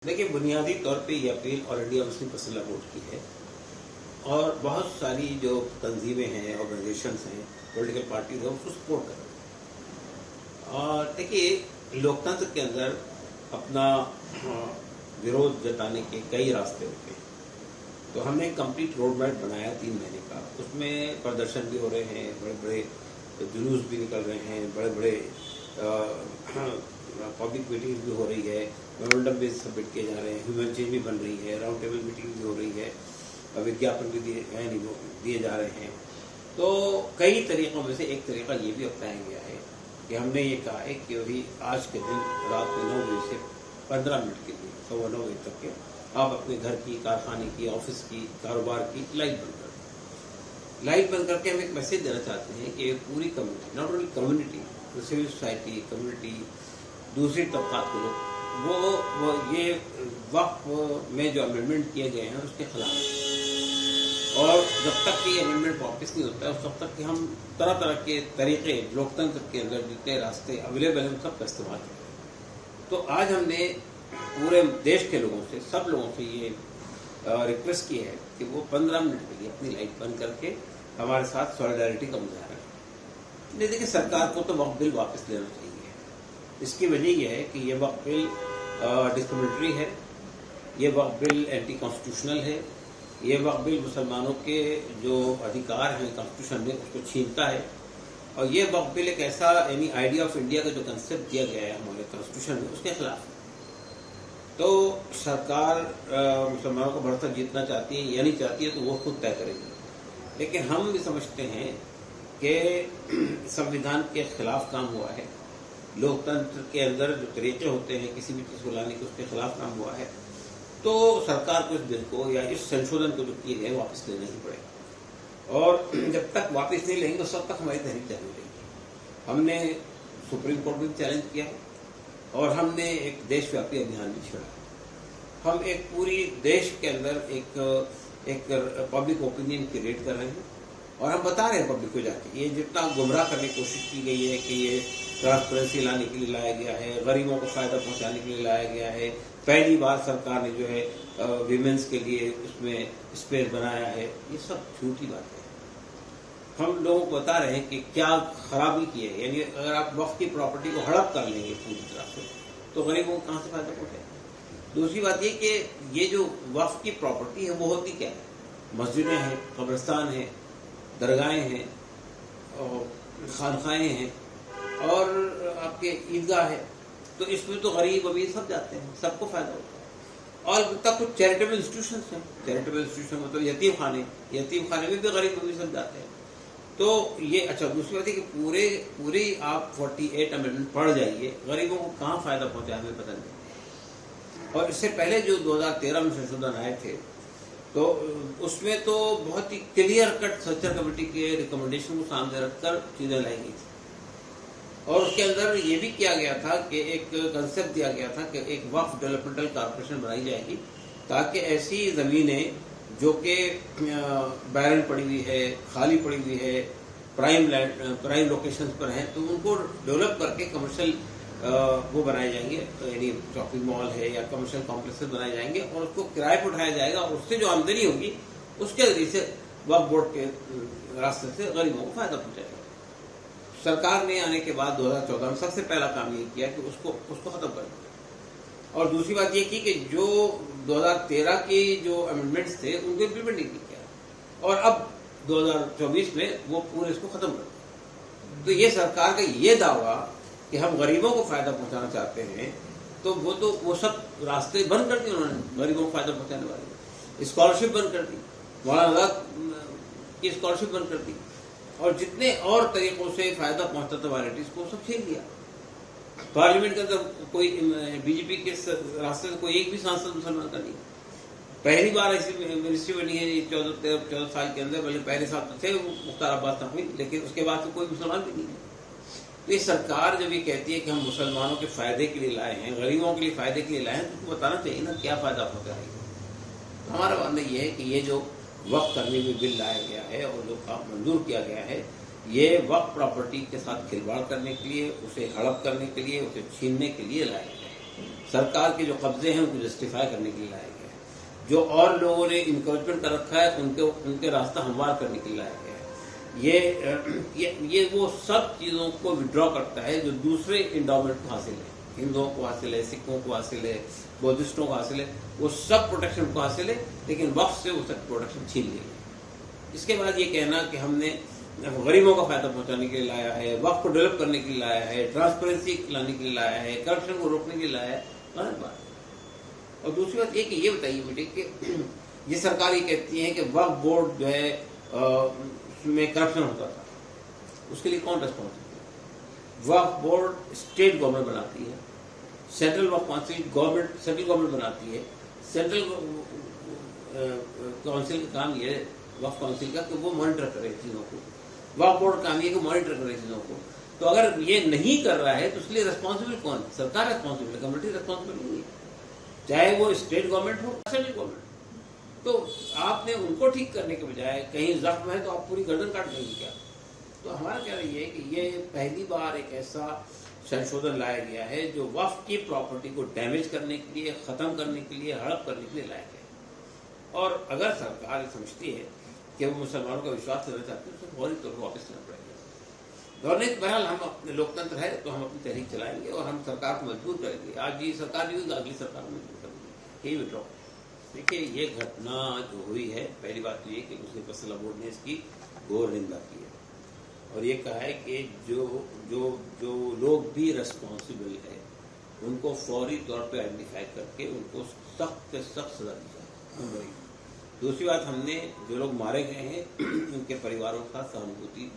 देखिए, बुनियादी तौर पे ये appeal all India Muslim personal board की है और बहुत सारी जो तंजीमें हैं, ऑर्गेनाइजेशंस हैं, पॉलिटिकल पार्टीज हैं, उसको सपोर्ट कर रही हैं। और देखिए, लोकतंत्र के अंदर अपना विरोध जताने के कई रास्ते होते हैं। तो हमने एक कंप्लीट रोड मैप बनाया 3 महीने का। उसमें प्रदर्शन भी हो रहे हैं, बड़े बड़े जुलूस भी निकल रहे हैं, बड़े बड़े पब्लिक मीटिंग भी हो रही है, मेमोरेंडम भी सबमिट किए जा रहे हैं, ह्यूमन चेंज भी बन रही है, राउंड टेबल मीटिंग भी हो रही है, विज्ञापन भी दिए जा रहे हैं। तो कई तरीक़ों में से एक तरीक़ा ये भी अपनाया गया है कि हमने ये कहा है कि वही आज के दिन रात के 9 बजे से 15 मिनट के लिए 9:15 बजे तक के आप अपने घर की, कारखाने की, ऑफिस की, कारोबार की लाइट बंद कर दें। लाइट बंद करके हम एक मैसेज देना चाहते हैं कि पूरी community, not only community, civil society, community, दूसरी तबकात के लोग वो ये वक्फ में जो अमेंडमेंट किए गए हैं उसके खिलाफ है। और जब तक कि अमेंडमेंट वापस नहीं होता है उस तक कि हम तरह तरह के तरीके लोकतंत्र के अंदर जितने रास्ते अवेलेबल हैं सब का इस्तेमाल करें। तो आज हमने पूरे देश के लोगों से, सब लोगों से ये रिक्वेस्ट की है कि वो 15 मिनट के लिए अपनी लाइट बंद करके हमारे साथ सॉलिडारिटी का मुजाहरा करें। नहीं, देखिए, सरकार को तो वक्फ बिल वापस लेना चाहिए। इसकी वजह यह है कि ये वक्फ बिल डिस्क्रिमिनेटरी है, ये वक्फ बिल एंटी कॉन्स्टिट्यूशनल है, ये वक्फ बिल मुसलमानों के जो अधिकार हैं कॉन्स्टिट्यूशन में उसको छीनता है। और ये वक्फ बिल एक ऐसा यानी आइडिया ऑफ इंडिया का जो कंसेप्ट दिया गया है हमारे कॉन्स्टिट्यूशन में उसके खिलाफ है। तो सरकार मुसलमानों को बढ़ता जीतना चाहती है या नहीं चाहती है तो वो खुद तय करेगी। लेकिन हम भी समझते हैं कि संविधान के खिलाफ काम हुआ है, लोकतंत्र के अंदर जो तरीके होते हैं किसी भी चीज को लाने के उसके खिलाफ काम हुआ है, तो सरकार को इस बिल को या इस संशोधन को जो किए गए वापस लेना ही पड़ेगा। और जब तक वापस नहीं लेंगे तब तक हमारी तहरीक जारी रहेगी। हमने सुप्रीम कोर्ट में भी चैलेंज किया है और हमने एक देशव्यापी अभियान भी छेड़ा। हम एक पूरी देश के अंदर एक पब्लिक ओपिनियन क्रिएट कर रहे हैं और हम बता रहे हैं पब्लिक को जाके ये जितना गुमराह करने की कोशिश की गई है कि ये ट्रांसपेरेंसी लाने के लिए लाया गया है, गरीबों को फायदा पहुंचाने के लिए लाया गया है, पहली बार सरकार ने जो है विमेंस के लिए उसमें स्पेस बनाया है, ये सब झूठी बात है। हम लोगों को बता रहे हैं कि क्या खराबी की है। यानी अगर आप वक्फ की प्रॉपर्टी को हड़प कर लेंगे पूरी तरह से तो गरीबों को कहां से फायदा पहुंचेगा। दूसरी बात ये कि ये जो वक्फ की प्रॉपर्टी है वो होती क्या है, मस्जिदें हैं, कब्रिस्तान हैं, दरगाहें हैं, खानखाएं हैं और आपके ईदगाह है। तो इसमें तो गरीब अमीर सब जाते हैं, सबको फायदा होता है। और तब कुछ चैरिटेबल इंस्टीट्यूशन हैं, चैरिटेबल इंस्टीट्यूशन मतलब यतीम खाने में भी गरीब अमीर सब जाते हैं। तो ये अच्छा, दूसरी बात है कि पूरे आप 48 अमेंडमेंट पढ़ जाइए, गरीबों को कहाँ फायदा पहुंचा हमें पता नहीं। और इससे पहले जो 2013 में संशोधन आए थे तो उसमें तो बहुत ही क्लियर कट सर्चर कमेटी के रिकमेंडेशन को सामने रखकर चीजें लाई गई थी। और उसके अंदर ये भी किया गया था कि एक कंसेप्ट दिया गया था कि एक वक्फ डेवलपमेंटल कॉर्पोरेशन बनाई जाएगी ताकि ऐसी जमीनें जो कि बैरन पड़ी हुई है, खाली पड़ी हुई है, प्राइम लोकेशंस पर हैं, तो उनको डेवलप करके कमर्शियल वो बनाए जाएंगे, यानी शॉपिंग मॉल है या कमर्शियल कॉम्प्लेक्सेस बनाए जाएंगे और उसको किराए पर उठाया जाएगा और उससे जो आमदनी होगी उसके जरिए से वक्फ बोर्ड के रास्ते से गरीबों को फायदा पहुंचाएगा। सरकार ने आने के बाद 2014 में सबसे पहला काम ये किया कि उसको खत्म कर दिया। और दूसरी बात ये की कि जो 2013 के जो अमेंडमेंट्स थे उनको इम्प्लीमेंट नहीं किया और अब 2024 में वो पूरे इसको खत्म कर दिया। तो ये सरकार का ये दावा कि हम गरीबों को फायदा पहुंचाना चाहते हैं तो वो सब रास्ते बंद कर दिए उन्होंने गरीबों को फायदा पहुंचाने वाले। स्कॉलरशिप बंद कर दी, मौलाना की स्कॉलरशिप बंद कर दी और जितने और तरीकों से फायदा पहुंचता था वायरिटीज को सब छीन लिया। पार्लियामेंट के अंदर कोई बीजेपी के रास्ते से कोई एक भी सांसद मुसलमान का नहीं। पहली बार ऐसी मिनिस्ट्री बनी है 14 साल के अंदर, बल्कि पहले साल तो थे मुख्तार अब्बास नकवी, लेकिन उसके बाद तो कोई मुसलमान भी नहीं है। तो ये सरकार जब ये कहती है कि हम मुसलमानों के फायदे के लिए लाए हैं, गरीबों के लिए फायदे के लिए लाए हैं, तो उसको बताना चाहिए ना क्या फायदा होता है। तो हमारा मानना ये है कि ये जो वक्फ करने में बिल लाया गया है और जो काम मंजूर किया गया है, ये वक्फ प्रॉपर्टी के साथ खिलवाड़ करने के लिए, उसे हड़प करने के लिए, उसे छीनने के लिए लाया गया है। सरकार के जो कब्जे हैं उनको जस्टिफाई करने के लिए लाया गया है। जो और लोगों ने इंक्रोचमेंट कर रखा है उनके रास्ता हमवार करने के लिए लाया गया है। ये वो सब चीज़ों को विड्रॉ करता है जो दूसरे इंडोमेंट को हासिल है, हिंदुओं को हासिल है, सिखों को हासिल है, बौद्धिस्टों को हासिल है, वो सब प्रोटेक्शन को हासिल है, लेकिन वक्फ से वो सब प्रोटेक्शन छीन ली गई। इसके बाद ये कहना कि हमने गरीबों का फायदा पहुंचाने के लिए लाया है, वक्फ को डेवलप करने के लिए लाया है, ट्रांसपेरेंसी लाने के लिए लाया है, करप्शन को रोकने के लिए लाया है, गलत बात है। और दूसरी बात ये बताइए बेटे कि ये सरकार ये कहती है कि वक्फ बोर्ड जो है में करप्शन होता था, उसके लिए कौन रेस्पॉन्सिबल? वक्फ बोर्ड स्टेट गवर्नमेंट बनाती है, सेंट्रल वक्फ काउंसिल गवर्नमेंट सेंट्रल गवर्नमेंट बनाती है। सेंट्रल काउंसिल का काम ये वक्फ काउंसिल का कि वो मॉनिटर करे चीज़ों को, वक्फ बोर्ड का काम ये कि मॉनिटर करे चीज़ों को। तो अगर ये नहीं कर रहा है तो उसके लिए रेस्पॉन्सिबल कौन? सरकार रेस्पॉन्सिबल है, कमेटी रेस्पॉन्सिबल नहीं है, चाहे वो स्टेट गवर्नमेंट हो सेंट्रल गवर्नमेंट। तो आपने उनको ठीक करने के बजाय कहीं जख्म है तो आप पूरी गर्दन काट देंगे क्या? तो हमारा क्या ये है कि ये पहली बार एक ऐसा संशोधन लाया गया है जो वक्फ की प्रॉपर्टी को डैमेज करने के लिए, खत्म करने के लिए, हड़प करने के लिए लाया गया है। और अगर सरकार समझती है कि वो मुसलमानों का विश्वास लेना चाहते हैं तो फौरी तौर पर वापस लेना पड़ेगा। गवर्नमेंट बहरहाल हम अपने लोकतंत्र है तो हम अपनी तहरीक चलाएंगे और हम सरकार को मजबूर करेंगे। आज ये सरकार नहीं होगी, अगली सरकार को मजबूर करेंगे, यही विड्रॉ। देखिए ये घटना जो हुई है, पहली बात तो ये कि मुस्लिम फैसला बोर्ड ने इसकी घोर निंदा की है और ये कहा है कि जो लोग भी रेस्पॉन्सिबल है उनको फौरी तौर पे आइडेंटिफाई करके उनको सख्त से सख्त सजा दी जाए। दूसरी बात, हमने जो लोग मारे गए हैं उनके परिवारों का सहानुभूति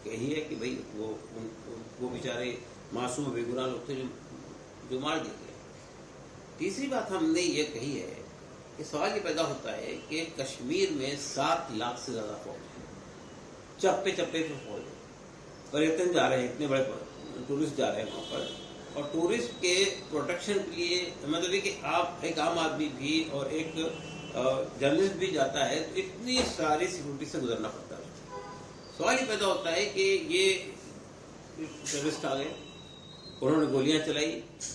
यही है कि भाई वो बेचारे मासूम बेगुनाह लोग थे जो मार दिए गए। तीसरी बात हमने ये कही है कि सवाल ये पैदा होता है कि कश्मीर में 7 लाख से ज्यादा फौज है, चप्पे चप्पे पे फौज है, पर्यटन जा रहे हैं, इतने बड़े टूरिस्ट जा रहे हैं वहाँ पर, और टूरिस्ट के प्रोटेक्शन के लिए मतलब कि आप एक आम आदमी भी और एक जर्नलिस्ट भी जाता है तो इतनी सारी सिक्योरिटी से गुजरना पड़ता है। सवाल ये पैदा होता है कि ये टेररिस्ट आ गए, उन्होंने गोलियां चलाई,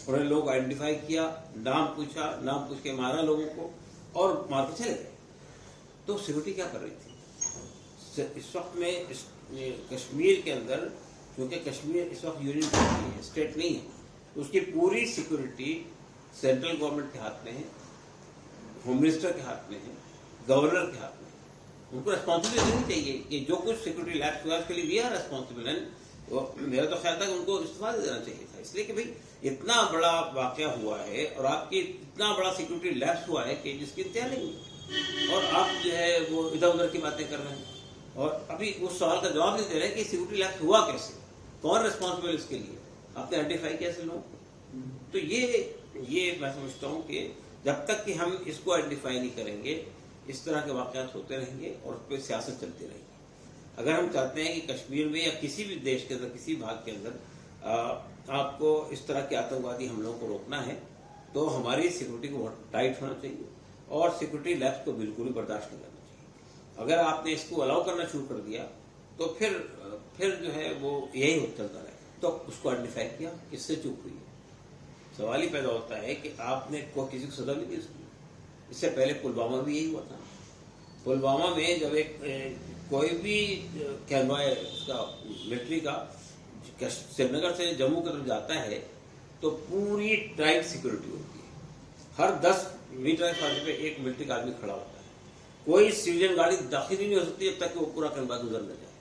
उन्होंने लोग आइडेंटिफाई किया, नाम पूछा, नाम पूछ के मारा लोगों को और मार के चले गए। तो सिक्योरिटी क्या कर रही थी इस वक्त में कश्मीर के अंदर? क्योंकि कश्मीर इस वक्त यूनियन टेरिटरी है, स्टेट नहीं है, उसकी पूरी सिक्योरिटी सेंट्रल गवर्नमेंट के हाथ में है, होम मिनिस्टर के हाथ में है, गवर्नर के हाथ में है। उनको रेस्पॉन्सिबिलिटी देनी चाहिए कि जो कुछ सिक्योरिटी लैप्स हुआ उसके लिए वी आर रेस्पॉन्सिबल है। तो मेरा तो ख्याल था कि उनको इस्तीफा दे देना चाहिए था, इसलिए कि भाई इतना बड़ा वाकया हुआ है और आपकी इतना बड़ा सिक्योरिटी लैप्स हुआ है कि जिसकी इंतहा नहीं है और आप जो है वो इधर उधर की बातें कर रहे हैं और अभी उस सवाल का जवाब नहीं दे रहे कि सिक्योरिटी लैप्स हुआ कैसे, कौन रेस्पॉन्सिबल इसके लिए, आपने आइडेंटिफाई कैसे लोग? तो ये मैं समझता हूँ कि जब तक कि हम इसको आइडेंटिफाई नहीं करेंगे इस तरह के वाकयात होते रहेंगे और उस पर सियासत चलती रहेगी। अगर हम चाहते हैं कि कश्मीर में या किसी भी देश के अंदर, किसी भाग के अंदर आपको इस तरह के आतंकवादी हमलों को रोकना है तो हमारी सिक्योरिटी को बहुत टाइट होना चाहिए और सिक्योरिटी लैब्स को बिल्कुल भी बर्दाश्त नहीं करना चाहिए। अगर आपने इसको अलाउ करना शुरू कर दिया तो फिर जो है वो यही चलता रहेगा। तो उसको आइडेंटिफाई किया, किससे चूक हुई है? सवाल ही पैदा होता है कि आपने किसी को सजा नहीं दी उसकी। इससे पहले पुलवामा भी यही हुआ था। पुलवामा में जब कोई भी कैनवाय उसका मिलिट्री का श्रीनगर से जम्मू की तरफ जाता है तो पूरी टाइट सिक्योरिटी होती है, हर 10 मीटर फासले पे एक मिलिट्री का आदमी खड़ा होता है, कोई सिविलियन गाड़ी दाखिल ही नहीं हो सकती जब तक कि वो पूरा कैनवा गुजर न जाए।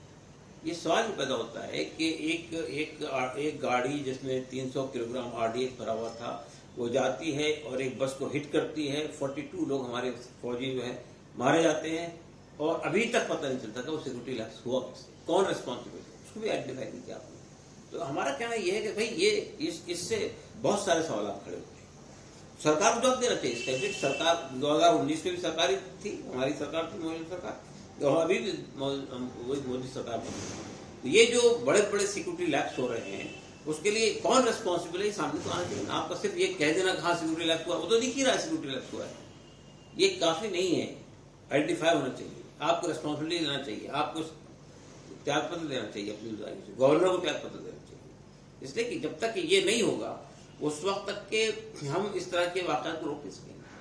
ये सवाल पैदा होता है कि एक गाड़ी जिसमें 300 किलोग्राम RDX भरा हुआ था वो जाती है और एक बस को हिट करती है, 42 लोग हमारे फौजी जो है मारे जाते हैं और अभी तक पता नहीं चलता था वो सिक्योरिटी लैप्स हुआ कैसे, कौन रेस्पॉन्सिबल है, उसको भी आइडेंटिफाई नहीं किया आपने। तो हमारा कहना यह है कि भाई ये इससे बहुत सारे सवाल खड़े होते हैं, सरकार को जवाब देना चाहिए इसका। सरकार 2019 में भी सरकार थी, हमारी सरकार थी, मोदी सरकार, तो अभी भी मोदी सरकार थी। तो ये जो बड़े बड़े सिक्योरिटी लैप्स हो रहे हैं उसके लिए कौन रेस्पॉन्सिबल है सामने तो आना चाहिए। आपका सिर्फ ये कह देना कहाँ सिक्योरिटी लैप्स हुआ, वो तो दिख ही रहा है सिक्योरिटी लैप्स हुआ है, ये काफी नहीं है। आइडेंटिफाई होना चाहिए, आपको रेस्पॉन्सिबिलिटी लेना चाहिए, आपको त्याग पत्र देना चाहिए अपनी जिम्मेदारी से, गवर्नर को त्याग पत्र देना चाहिए। इसलिए कि जब तक ये नहीं होगा اس وقت تک کہ ہم اس طرح کے واقعات کو روک نہیں سکیں گے.